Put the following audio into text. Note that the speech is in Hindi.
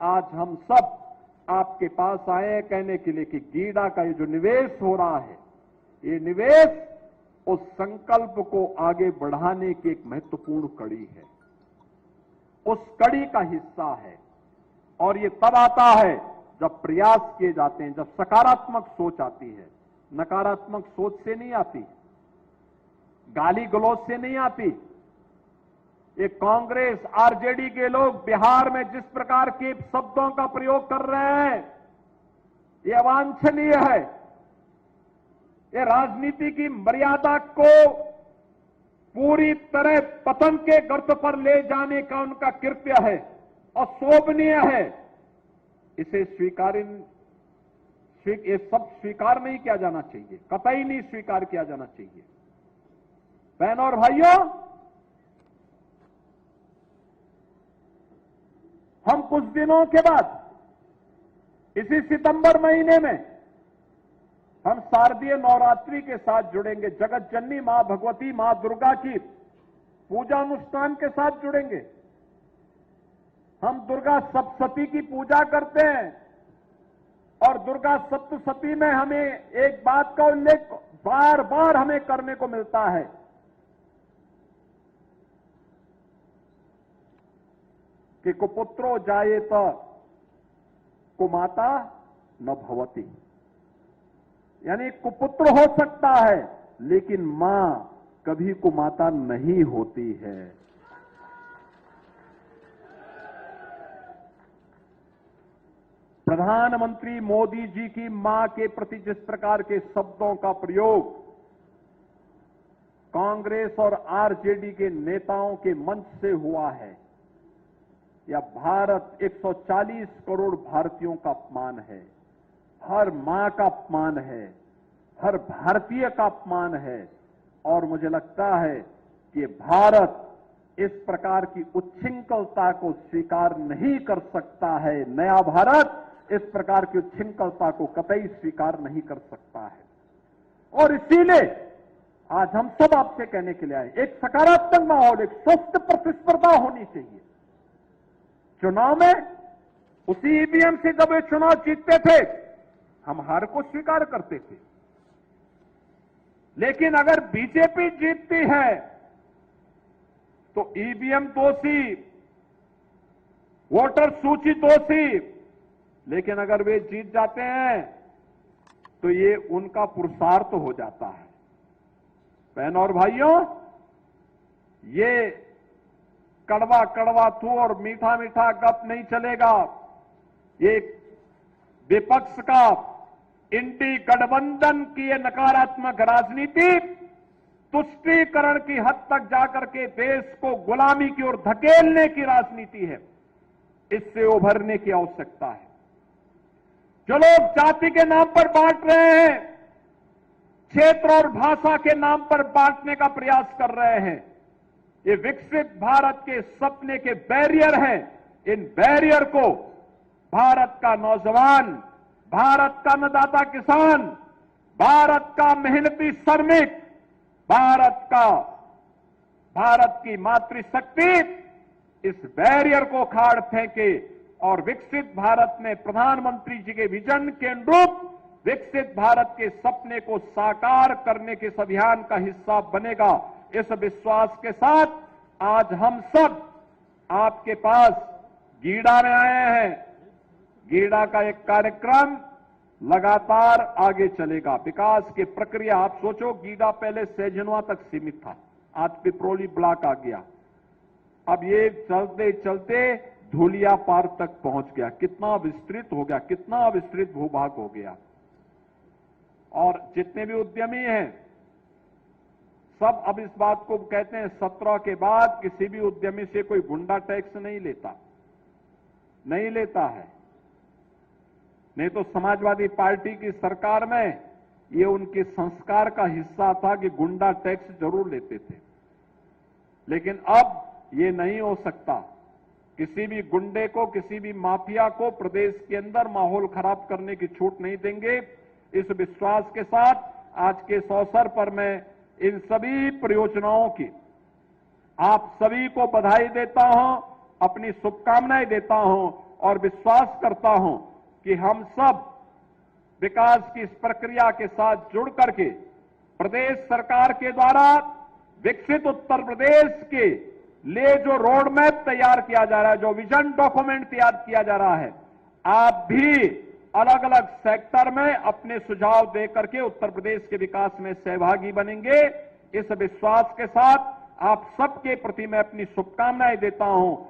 आज हम सब आपके पास आए हैं कहने के लिए कि गीडा का ये जो निवेश हो रहा है, ये निवेश उस संकल्प को आगे बढ़ाने की एक महत्वपूर्ण कड़ी है, उस कड़ी का हिस्सा है। और ये तब आता है जब प्रयास किए जाते हैं, जब सकारात्मक सोच आती है, नकारात्मक सोच से नहीं आती, गाली गलौज से नहीं आती। ये कांग्रेस आरजेडी के लोग बिहार में जिस प्रकार के शब्दों का प्रयोग कर रहे हैं, ये अवांछनीय है। ये राजनीति की मर्यादा को पूरी तरह पतन के गर्त पर ले जाने का उनका कृत्य है और शोभनीय है। इसे ये सब स्वीकार नहीं किया जाना चाहिए, कतई नहीं स्वीकार किया जाना चाहिए। बहनों और भाइयों, हम कुछ दिनों के बाद इसी सितंबर महीने में हम शारदीय नवरात्रि के साथ जुड़ेंगे, जगत जननी मां भगवती मां दुर्गा की पूजा अनुष्ठान के साथ जुड़ेंगे। हम दुर्गा सप्तशती की पूजा करते हैं और दुर्गा सप्तशती में हमें एक बात का उल्लेख बार बार हमें करने को मिलता है कि कुपुत्रो जायेत कुमाता न भवती, यानी कुपुत्र हो सकता है लेकिन मां कभी कुमाता नहीं होती है। प्रधानमंत्री मोदी जी की मां के प्रति जिस प्रकार के शब्दों का प्रयोग कांग्रेस और आरजेडी के नेताओं के मंच से हुआ है, यह भारत 140 करोड़ भारतीयों का अपमान है, हर मां का अपमान है, हर भारतीय का अपमान है। और मुझे लगता है कि भारत इस प्रकार की उच्छृंखलता को स्वीकार नहीं कर सकता है। नया भारत इस प्रकार की उच्छृंखलता को कतई स्वीकार नहीं कर सकता है। और इसीलिए आज हम सब आपसे कहने के लिए आए, एक सकारात्मक माहौल, एक स्वस्थ प्रतिस्पर्धा होनी चाहिए। चुनाव में उसी ईवीएम से जब वे चुनाव जीतते थे, हम हार को स्वीकार करते थे, लेकिन अगर बीजेपी जीतती है तो ईवीएम दोषी, वोटर सूची दोषी, लेकिन अगर वे जीत जाते हैं तो ये उनका पुरुषार्थ हो जाता है। बहनों और भाइयों, ये कड़वा कड़वा थू और मीठा मीठा गप नहीं चलेगा। ये विपक्ष का इंडी गठबंधन की ये नकारात्मक राजनीति तुष्टीकरण की हद तक जाकर के देश को गुलामी की ओर धकेलने की राजनीति है। इससे उभरने की आवश्यकता है। जो लोग जाति के नाम पर बांट रहे हैं, क्षेत्र और भाषा के नाम पर बांटने का प्रयास कर रहे हैं, ये विकसित भारत के सपने के बैरियर हैं। इन बैरियर को भारत का नौजवान, भारत का अन्नदाता किसान, भारत का मेहनती श्रमिक, भारत की मातृशक्ति इस बैरियर को खाड़ फेंके और विकसित भारत में प्रधानमंत्री जी के विजन के अनुरूप विकसित भारत के सपने को साकार करने के इस अभियान का हिस्सा बनेगा। इस विश्वास के साथ आज हम सब आपके पास गीडा में आए हैं। गीडा का एक कार्यक्रम लगातार आगे चलेगा। विकास की प्रक्रिया, आप सोचो, गीडा पहले सैजनवा तक सीमित था, आज पिपरोली ब्लॉक आ गया, अब ये चलते चलते धूलिया पार तक पहुंच गया। कितना विस्तृत हो गया, कितना विस्तृत भूभाग हो गया। और जितने भी उद्यमी हैं सब अब इस बात को कहते हैं 17 के बाद किसी भी उद्यमी से कोई गुंडा टैक्स नहीं लेता है। नहीं तो समाजवादी पार्टी की सरकार में ये उनके संस्कार का हिस्सा था कि गुंडा टैक्स जरूर लेते थे, लेकिन अब ये नहीं हो सकता। किसी भी गुंडे को, किसी भी माफिया को प्रदेश के अंदर माहौल खराब करने की छूट नहीं देंगे। इस विश्वास के साथ आज के इस अवसर पर मैं इन सभी परियोजनाओं की आप सभी को बधाई देता हूं, अपनी शुभकामनाएं देता हूं और विश्वास करता हूं कि हम सब विकास की इस प्रक्रिया के साथ जुड़ करके प्रदेश सरकार के द्वारा विकसित उत्तर प्रदेश के लिए जो रोड मैप तैयार किया जा रहा है, जो विजन डॉक्यूमेंट तैयार किया जा रहा है, आप भी अलग अलग सेक्टर में अपने सुझाव दे करके उत्तर प्रदेश के विकास में सहभागी बनेंगे। इस विश्वास के साथ आप सबके प्रति मैं अपनी शुभकामनाएं देता हूं।